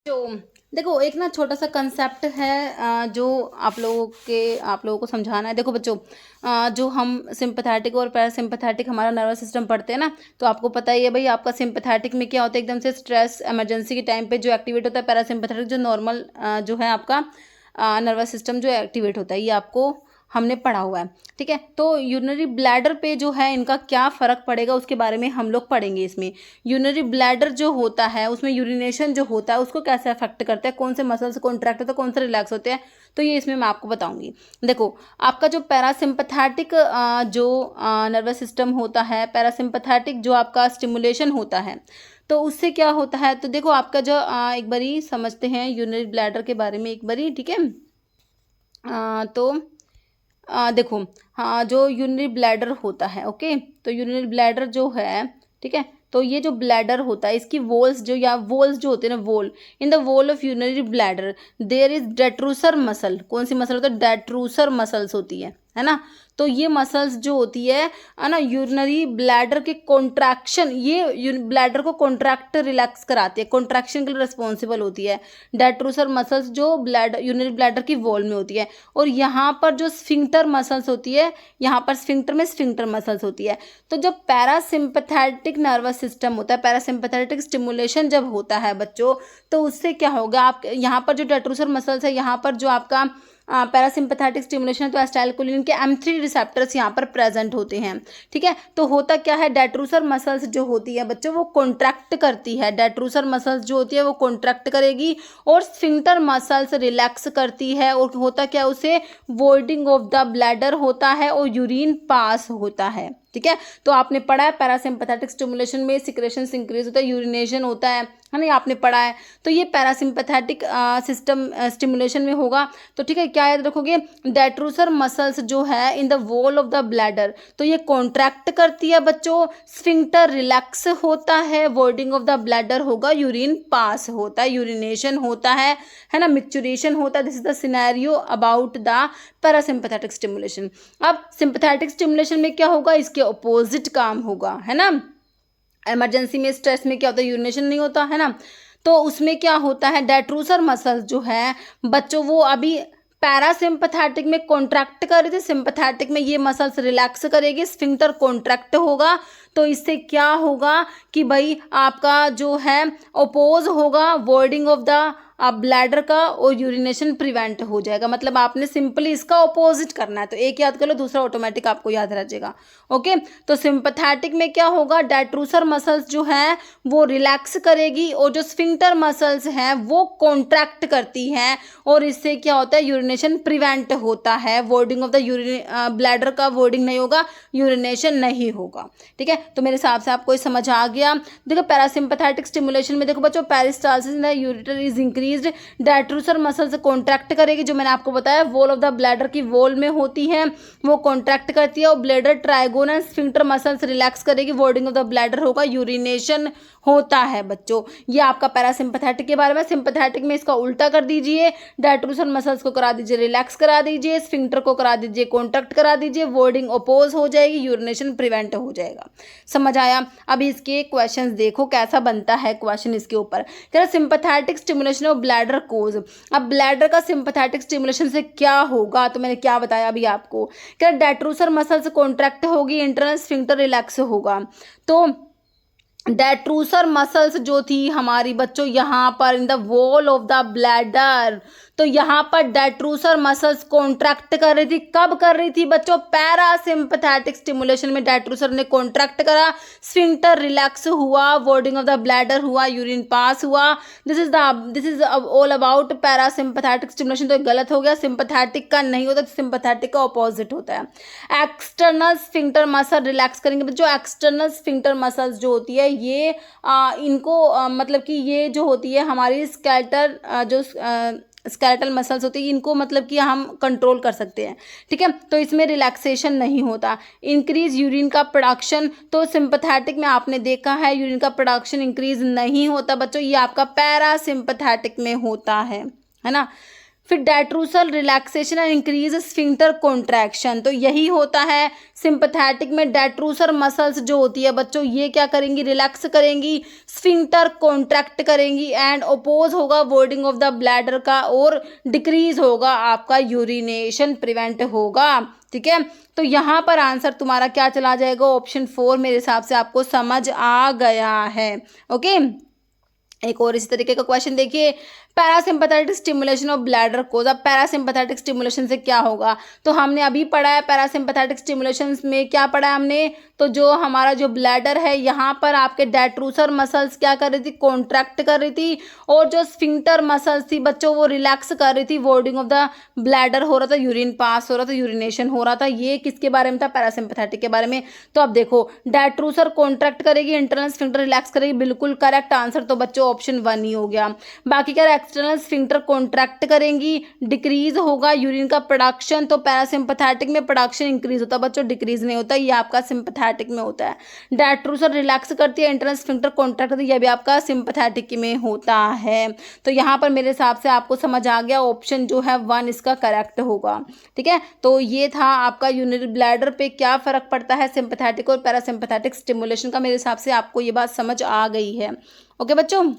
जो देखो एक ना छोटा सा कंसेप्ट है जो आप लोगों को समझाना है। देखो बच्चों, जो हम सिंपैथेटिक और पैरासिम्पैथेटिक हमारा नर्वस सिस्टम पढ़ते हैं ना, तो आपको पता ही है भाई, आपका सिंपैथेटिक में क्या होता है, एकदम से स्ट्रेस इमरजेंसी के टाइम पे जो एक्टिवेट होता है। पैरासिम्पैथेटिक जो नॉर्मल जो है आपका नर्वस सिस्टम जो एक्टिवेट होता है, ये आपको हमने पढ़ा हुआ है। ठीक है, तो यूरिनरी ब्लैडर पे जो है इनका क्या फ़र्क पड़ेगा उसके बारे में हम लोग पढ़ेंगे इसमें। यूरिनरी ब्लैडर जो होता है उसमें यूरिनेशन जो होता है उसको कैसे अफेक्ट करता है, कौन से मसल्स कॉन्ट्रैक्ट होता है, कौन से रिलैक्स होते हैं, तो ये इसमें मैं आपको बताऊंगी। देखो, आपका जो पैरासिम्पैथेटिक जो नर्वस सिस्टम होता है, पैरासिम्पैथेटिक जो आपका स्टिमुलेशन होता है, तो उससे क्या होता है, तो देखो आपका जो एक बारी समझते हैं यूरिनरी ब्लैडर के बारे में एक बारी। ठीक है, तो देखो, हाँ, जो यूरिनरी ब्लैडर होता है, ओके, तो यूरिनरी ब्लैडर जो है, ठीक है, तो ये जो ब्लैडर होता है इसकी वॉल्स जो या वॉल्स जो होते हैं ना, wall in the wall of urinary bladder there is detrusor muscle. कौन सी मसल होता है? डेट्रूसर मसल्स होती है ना। तो ये मसल्स जो होती है ना, यूरिनरी ब्लैडर के कॉन्ट्रैक्शन, ये ब्लैडर को कॉन्ट्रैक्ट रिलैक्स कराती है, कॉन्ट्रैक्शन के लिए रिस्पॉन्सिबल होती है डेट्रूसर मसल्स जो ब्लैडर यूरिनरी ब्लैडर की वॉल में होती है। और यहाँ पर जो स्फिंक्टर मसल्स होती है, यहाँ पर स्फिंक्टर में स्फिंक्टर मसल्स होती है। तो जब पैरासिम्पैथेटिक नर्वस सिस्टम होता है, पैरासिम्पैथेटिक स्टिमुलेशन जब होता है बच्चों, तो उससे क्या होगा, आप यहाँ पर जो डेट्रूसर मसल्स है, यहाँ पर जो आपका पैरासिम्पैथेटिक स्टिमुलेशन है, तो एसिटाइलकोलिन के M3 रिसेप्टर्स यहाँ पर प्रेजेंट होते हैं। ठीक है, तो होता क्या है, डेट्रूसर मसल्स जो होती है बच्चों वो कॉन्ट्रैक्ट करती है, डेट्रूसर मसल्स जो होती है वो कॉन्ट्रैक्ट करेगी और स्फिंक्टर मसल्स रिलैक्स करती है। और होता क्या, उसे वॉइडिंग ऑफ द ब्लैडर होता है और यूरिन पास होता है। ठीक है, तो आपने पढ़ा है पैरासिम्पैथेटिक स्टिमुलेशन में सिक्रेशन इंक्रीज होता है, यूरिनेशन होता है ना, ये आपने पढ़ा है। तो ये पैरासिम्पैथेटिक सिस्टम स्टिमुलेशन में होगा। तो ठीक है, क्या याद रखोगे, डेट्रूसर मसल्स जो है इन the wall of the bladder, तो ये कॉन्ट्रैक्ट करती है बच्चों, स्फिंक्टर रिलैक्स होता है, वॉइडिंग ऑफ द ब्लैडर होगा, यूरिन पास होता है, यूरिनेशन होता है ना, मिक्चुरेशन होता है। This is the scenario about the parasympathetic stimulation. अब सिंपैथेटिक स्टिमुलेशन में क्या होगा, इसके अपोजिट काम होगा, है ना। इमरजेंसी में स्ट्रेस में क्या होता है, यूरिनेशन नहीं होता, है ना। तो उसमें क्या होता है, डेट्रूसर मसल्स जो है बच्चों वो अभी पैरासिम्पैथेटिक में कॉन्ट्रैक्ट कर रही थी, सिंपैथेटिक में ये मसल्स रिलैक्स करेगी, स्फिंक्टर कॉन्ट्रैक्ट होगा। तो इससे क्या होगा कि भाई आपका जो है ओपोज होगा, वॉइडिंग ऑफ द ब्लैडर का, और यूरिनेशन प्रिवेंट हो जाएगा। मतलब आपने सिंपली इसका ऑपोजिट करना है, तो एक याद कर लो, दूसरा ऑटोमेटिक आपको याद रह जाएगा। ओके, तो सिंपैथेटिक में क्या होगा, डेट्रूसर मसल्स जो है वो रिलैक्स करेगी और जो स्फिंक्टर मसल्स हैं वो कॉन्ट्रैक्ट करती हैं, और इससे क्या होता है, यूरिनेशन प्रिवेंट होता है, वॉइडिंग ऑफ द ब्लैडर का वॉइडिंग नहीं होगा, यूरिनेशन नहीं होगा। ठीक है, तो मेरे हिसाब से आपको ये समझ आ गया। देखो पैरासिम्पैथेटिक स्टिमुलेशन में देखो बच्चों, peristalsis in the ureter is increased, detrusor muscles contract करेगी, जो मैंने आपको बताया वॉल ऑफ द ब्लैडर की वॉल में होती है, वो कॉन्ट्रैक्ट करती है, और bladder trigonal sphincter muscles relax करेगी, वॉइडिंग ऑफ द ब्लैडर होगा, यूरिनेशन होता है बच्चों। ये आपका पैरासिम्पैथेटिक के बारे में। सिंपैथेटिक में इसका उल्टा कर दीजिए, डेट्रूसर मसल्स को करा दीजिए रिलैक्स करा दीजिए, स्फिंक्टर को करा दीजिए कॉन्ट्रैक्ट करा दीजिए, वॉइडिंग अपोज हो जाएगी, यूरिनेशन प्रिवेंट हो जाएगा। समझ आया? अब इसके क्वेश्चंस देखो कैसा बनता है क्वेश्चन इसके ऊपर। कह रहा सिंपैथेटिक स्टिमुलेशन ऑफ ब्लैडर कोज। अब ब्लैडर का सिंपैथेटिक स्टिमुलेशन से क्या होगा, तो मैंने क्या बताया अभी आपको। कह रहा डेट्रूसर मसल्स कॉन्ट्रैक्ट होगी, इंटरनल स्फिंक्टर रिलैक्स होगा। तो डेट्रूसर मसल्स जो थी हमारी बच्चों यहाँ पर इन the wall of the bladder, तो यहाँ पर डेट्रूसर मसल्स कॉन्ट्रैक्ट कर रही थी। कब कर रही थी बच्चों? पैरासिम्पैथेटिक स्टिमुलेशन में डेट्रूसर ने कॉन्ट्रैक्ट करा, स्फिंक्टर रिलैक्स हुआ, वॉइडिंग ऑफ द ब्लैडर हुआ, यूरिन पास हुआ। This is all about parasympathetic stimulation. तो गलत हो गया, सिंपैथेटिक का नहीं होता, सिंपैथेटिक का ऑपोजिट होता है। एक्सटर्नल स्फिंक्टर मसल रिलैक्स करेंगे जो एक्सटर्नल स्फिंक्टर मसल्स जो होती है ये इनको मतलब कि ये जो होती है हमारी स्केलेटल मसल्स होती है, इनको मतलब कि हम कंट्रोल कर सकते हैं। ठीक है, तो इसमें रिलैक्सेशन नहीं होता। इंक्रीज यूरिन का प्रोडक्शन, तो सिंपैथेटिक में आपने देखा है यूरिन का प्रोडक्शन इंक्रीज नहीं होता बच्चों, ये आपका पैरासिम्पैथेटिक में होता है ना। फिर detrusor relaxation and increase sphincter contraction. तो यही होता है सिंपैथेटिक में, डेट्रूसर मसल्स जो होती है बच्चों ये क्या करेंगी, रिलैक्स करेंगी, स्फिंक्टर कॉन्ट्रैक्ट करेंगी एंड अपोज होगा वॉर्डिंग ऑफ द ब्लैडर का, और डिक्रीज होगा आपका यूरिनेशन, प्रिवेंट होगा। ठीक है, तो यहाँ पर आंसर तुम्हारा क्या चला जाएगा, ऑप्शन 4 मेरे हिसाब से आपको समझ आ गया है। ओके, एक और इसी तरीके का क्वेश्चन देखिए, पैरासिम्पैथेटिक स्टिमुलेशन ऑफ ब्लैडर कोज। अब पैरासिम्पैथेटिक स्टिमुलेशन से क्या होगा, तो हमने अभी पढ़ा है पैरासिम्पैथेटिक स्टिमुलेशन में क्या पढ़ा है हमने, तो जो हमारा जो ब्लैडर है यहाँ पर आपके डेट्रूसर मसल्स क्या कर रही थी, कॉन्ट्रैक्ट कर रही थी, और जो स्फिंक्टर मसल्स थी बच्चों वो रिलैक्स कर रही थी, वॉर्डिंग ऑफ द ब्लैडर हो रहा था, यूरिन पास हो रहा था, यूरिनेशन हो रहा था। ये किसके बारे में था, पैरासिम्पैथेटिक के बारे में। तो अब देखो डेट्रूसर कॉन्ट्रैक्ट करेगी, इंटरनल स्फिंक्टर रिलैक्स करेगी, बिल्कुल करेक्ट आंसर तो बच्चों ऑप्शन 1 ही हो गया। बाकी क्या, एक्सटर्नल स्फिंक्टर कॉन्ट्रैक्ट करेंगी, डिक्रीज होगा यूरिन का प्रोडक्शन, तो पैरासिम्पैथेटिक में प्रोडक्शन इंक्रीज होता है बच्चों, डिक्रीज नहीं होता, ये आपका सिंपैथेटिक में होता है। डेट्रूसर रिलैक्स करती है, इंटरनल स्फिंक्टर कॉन्ट्रैक्ट करती है, यह भी आपका सिंपैथेटिक में होता है। तो यहाँ पर मेरे हिसाब से आपको समझ आ गया, ऑप्शन जो है 1 इसका करेक्ट होगा। ठीक है, तो ये था आपका यूरिनरी ब्लैडर पे क्या फर्क पड़ता है सिंपैथेटिक और पैरासिम्पैथेटिक स्टिमुलेशन का। मेरे हिसाब से आपको ये बात समझ आ गई है। ओके बच्चों।